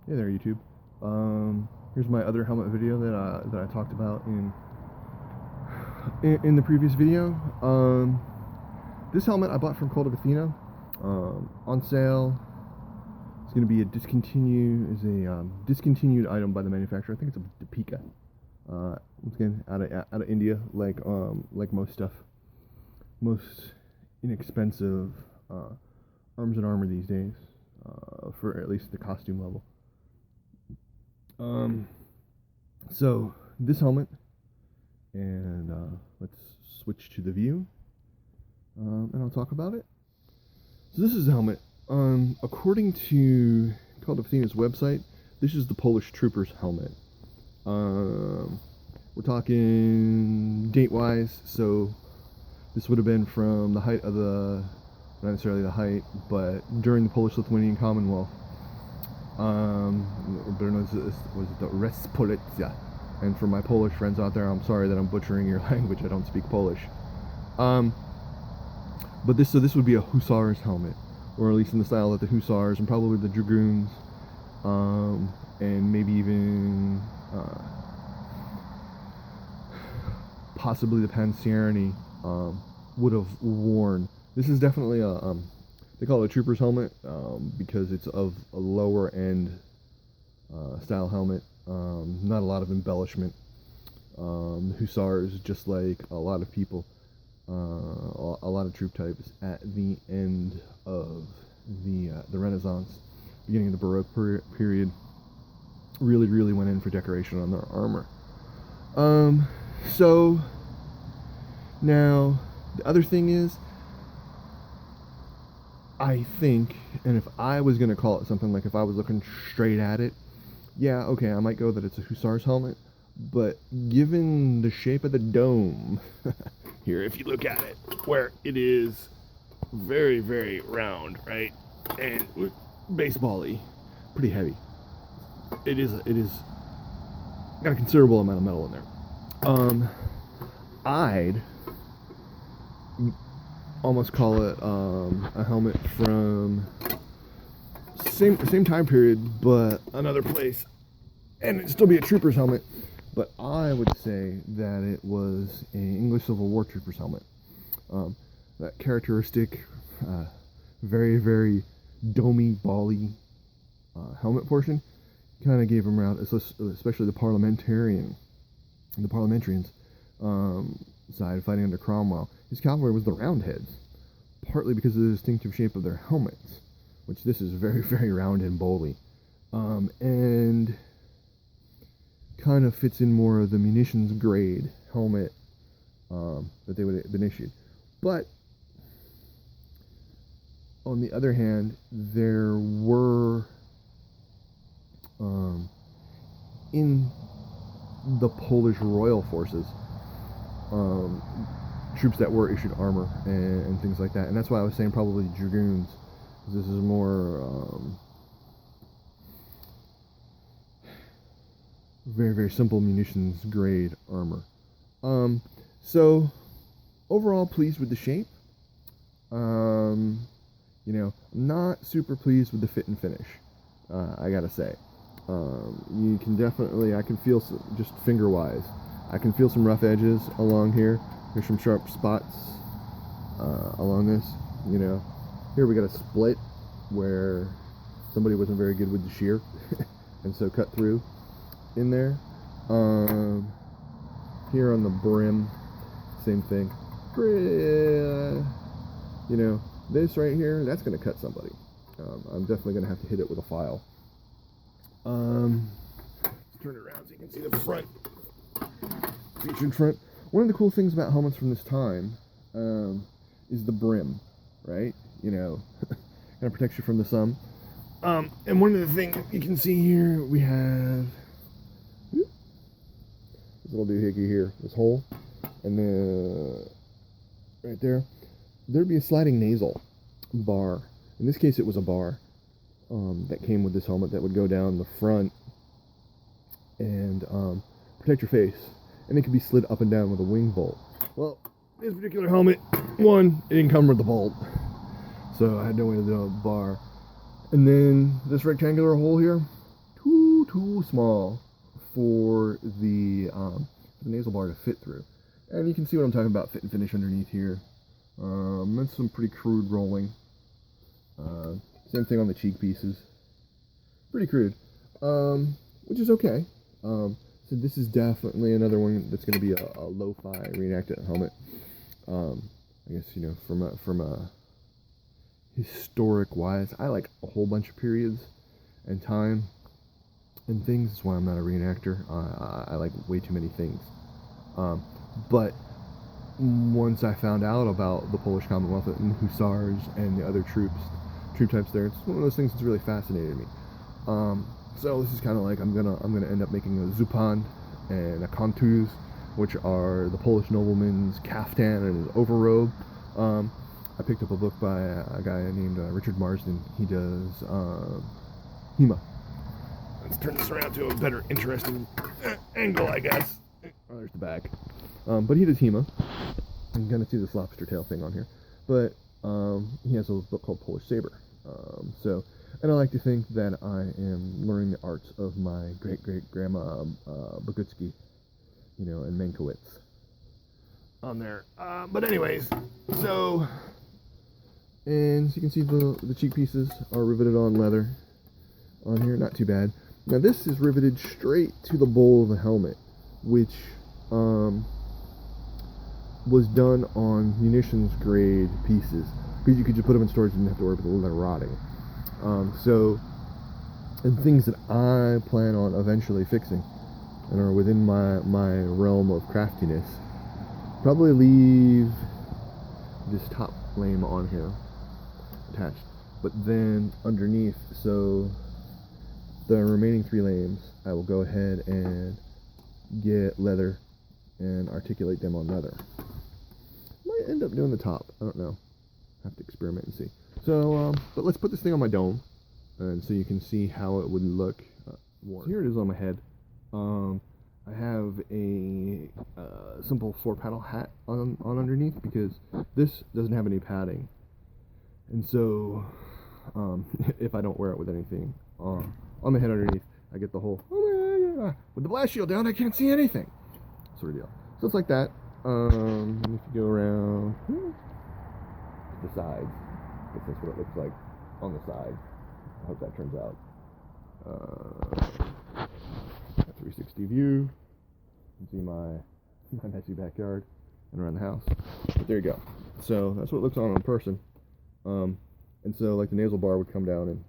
Hey there, YouTube. Here's my other helmet video that I talked about in the previous video. This helmet I bought from Cult of Athena, on sale. It's going to be a discontinued item by the manufacturer. I think it's a Depeeka. Once again, out of India, like most stuff, most inexpensive arms and armor these days, for at least the costume level. So this helmet, and let's switch to the view, and I'll talk about it. So this is the helmet. According to Cult of Athena's website, this is the Polish Trooper's helmet. We're talking date-wise, so this would have been from the height of the, not necessarily the height, but during the Polish-Lithuanian Commonwealth. Better known as was the Respolicja. And for my Polish friends out there, I'm sorry that I'm butchering your language. I don't speak Polish. But this would be a Hussar's helmet, or at least in the style that the Hussars and probably the Dragoons, and maybe even possibly the Panzerni would have worn. This is definitely a they call it a trooper's helmet because it's of a lower end style helmet. Not a lot of embellishment. Hussars, just like a lot of people, a lot of troop types at the end of the Renaissance, beginning of the Baroque period, really went in for decoration on their armor. So now the other thing is, I think, and if I was going to call it something, like if I was looking straight at it, yeah, okay, I might go that it's a Hussar's helmet, but given the shape of the dome, here, if you look at it, where it is very round, right, and baseball-y, pretty heavy, it is got a considerable amount of metal in there. I'd almost call it a helmet from same time period, but another place, and it'd still be a trooper's helmet. But I would say that it was an English Civil War trooper's helmet. That characteristic, very domey, bally helmet portion kind of gave him around, especially the parliamentarians side fighting under Cromwell. His cavalry was the Roundheads, partly because of the distinctive shape of their helmets, which this is very round and bowly, and kind of fits in more of the munitions grade helmet that they would have been issued. But on the other hand, there were in the Polish royal forces troops that were issued armor and things like that, and that's why I was saying probably Dragoons. This is more very simple munitions grade armor. So overall pleased with the shape. Not super pleased with the fit and finish. I gotta say, you can definitely, I can feel just finger wise, I can feel some rough edges along here. There's some sharp spots along this. Here we got a split where somebody wasn't very good with the shear and so cut through in there. Here on the brim, same thing. This right here, that's going to cut somebody. I'm definitely going to have to hit it with a file. Let's turn it around so you can see the front. Featured front. One of the cool things about helmets from this time is the brim, right? Kind of protects you from the sun. And one of the things you can see here, we have this little doohickey here, this hole, and then right there, there'd be a sliding nasal bar. In this case, it was a bar that came with this helmet that would go down the front and protect your face. And it could be slid up and down with a wing bolt. Well, this particular helmet, it didn't come with the bolt, so I had no way to do a bar. And then this rectangular hole here, too small for the nasal bar to fit through. And you can see what I'm talking about, fit and finish underneath here. That's some pretty crude rolling. Same thing on the cheek pieces. Pretty crude, which is okay. So this is definitely another one that's going to be a lo-fi reenacted helmet. I guess, you know, from a historic wise, I like a whole bunch of periods and time and things. That's why I'm not a reenactor. I like way too many things. But once I found out about the Polish Commonwealth and Hussars and the other troop types there, it's one of those things that's really fascinated me. So this is kind of like I'm gonna end up making a zupan and a kontuz, which are the Polish nobleman's kaftan and his overrobe. I picked up a book by a guy named Richard Marsden. He does HEMA. Let's turn this around to a better, interesting angle, I guess. Oh, there's the back. But he does HEMA. I'm gonna see this lobster tail thing on here, but he has a book called Polish Saber. And I like to think that I am learning the arts of my great-great-grandma Bogucki, you know, and Mankiewicz on there. But anyways, so, and so you can see the cheek pieces are riveted on leather on here, not too bad. Now this is riveted straight to the bowl of the helmet, which was done on munitions grade pieces, because you could just put them in storage and didn't have to worry about the leather rotting. And things that I plan on eventually fixing and are within my realm of craftiness, probably leave this top lame on here attached, but then underneath, so the remaining 3 lames I will go ahead and get leather and articulate them on leather. Might end up doing the top, I don't know, have to experiment and see. So but let's put this thing on my dome, and so you can see how it would look. So here it is on my head. I have a simple 4-panel hat on underneath, because this doesn't have any padding, and so if I don't wear it with anything on the head underneath, I get the whole with the blast shield down, I can't see anything sort of deal. So it's like that. If you go around the sides, that's what it looks like on the side. I hope that turns out. 360 view. You can see my messy backyard and around the house. But there you go. So that's what it looks on person. And so like the nasal bar would come down and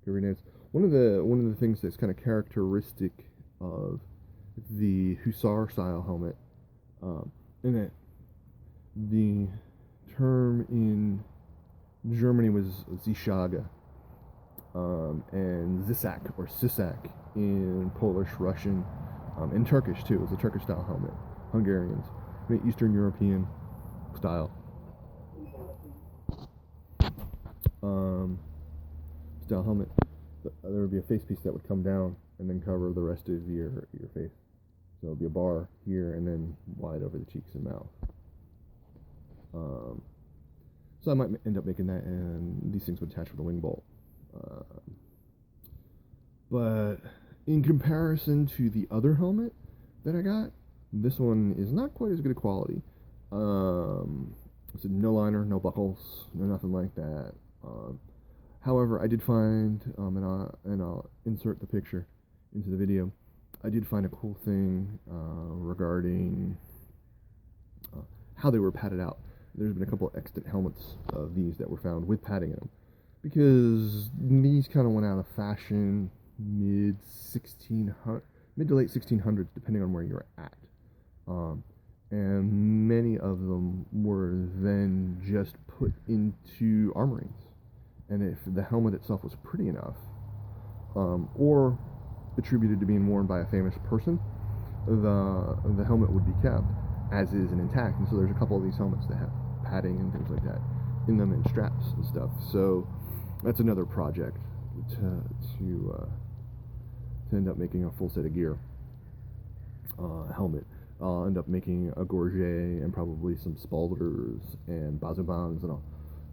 every nice. One of the things that's kind of characteristic of the Hussar style helmet, in that the term in Germany was Zishaga, and Zisak or Sisak in Polish, Russian, and Turkish too. It was a Turkish style helmet. Hungarians, Eastern European style style helmet. There would be a face piece that would come down and then cover the rest of your face. So it'll be a bar here and then wide over the cheeks and mouth. So I might end up making that, and these things would attach with a wing bolt. But in comparison to the other helmet that I got, this one is not quite as good a quality. It's no liner, no buckles, no nothing like that. However, I did find, and I'll insert the picture into the video, I did find a cool thing regarding how they were padded out. There's been a couple of extant helmets of these that were found with padding in them, because these kind of went out of fashion mid to late 1600s, depending on where you're at. And many of them were then just put into armories. And if the helmet itself was pretty enough, or attributed to being worn by a famous person, the helmet would be kept as is and intact. And so there's a couple of these helmets that have padding and things like that in them, and straps and stuff. So that's another project to end up making a full set of gear helmet. I'll end up making a gorget and probably some spalders and bazubans and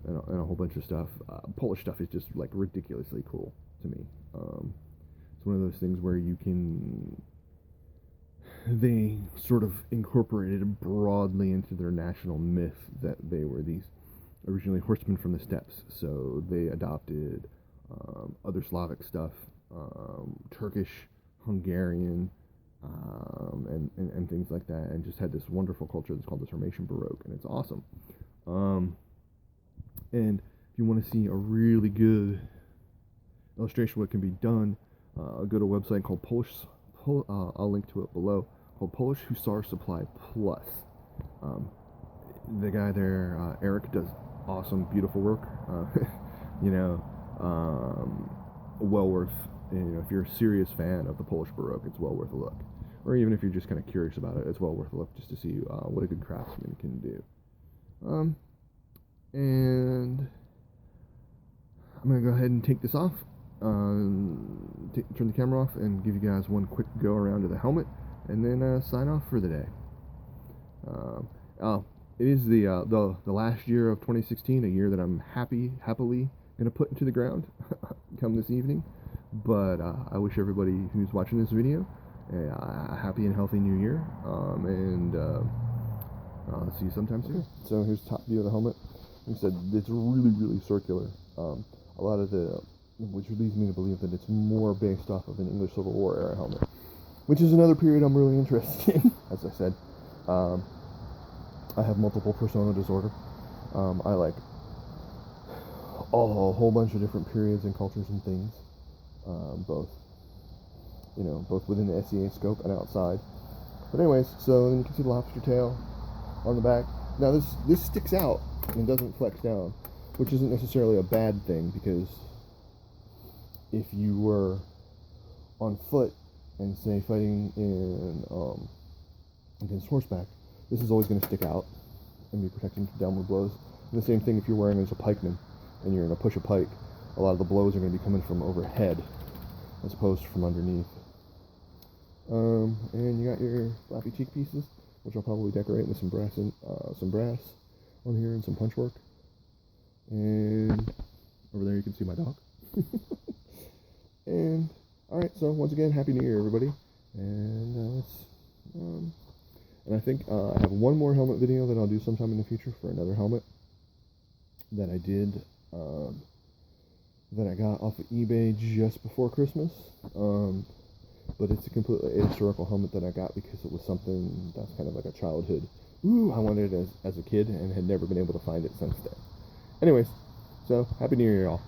a whole bunch of stuff. Polish stuff is just like ridiculously cool to me. It's It's one of those things where they sort of incorporated broadly into their national myth that they were these originally horsemen from the steppes. So they adopted other Slavic stuff, Turkish, Hungarian, and things like that, and just had this wonderful culture that's called the Sarmatian Baroque, and it's awesome. And if you want to see a really good illustration of what can be done, go to a website called I'll link to it below, called Polish Hussar Supply Plus. The guy there, Eric, does awesome, beautiful work. Well worth. If you're a serious fan of the Polish Baroque, it's well worth a look. Or even if you're just kind of curious about it, it's well worth a look just to see what a good craftsman can do. And I'm gonna go ahead and take this off. Turn the camera off and give you guys one quick go around to the helmet, and then sign off for the day. It is the last year of 2016, a year that I'm happily gonna put into the ground come this evening. But I wish everybody who's watching this video a happy and healthy new year, and I'll see you sometime soon. So here's the top view of the helmet. Like I said, it's really circular. A lot of which leads me to believe that it's more based off of an English Civil War era helmet, which is another period I'm really interested in. As I said, I have multiple persona disorder. I like a whole bunch of different periods and cultures and things, both within the SEA scope and outside. But anyways, so then you can see the lobster tail on the back. Now this sticks out and doesn't flex down, which isn't necessarily a bad thing, because if you were on foot and say fighting in against horseback, this is always going to stick out and be protecting from downward blows. And the same thing if you're wearing as a pikeman and you're going to push a pike, a lot of the blows are going to be coming from overhead as opposed to from underneath. And you got your flappy cheek pieces, which I'll probably decorate with some brass on here and some punch work. And over there you can see my dog. And alright, so once again, Happy New Year, everybody. And I think I have one more helmet video that I'll do sometime in the future for another helmet that I did, that I got off of eBay just before Christmas. But it's a completely ahistorical helmet that I got because it was something that's kind of like a childhood. I wanted it as a kid and had never been able to find it since then. Anyways, so Happy New Year, y'all.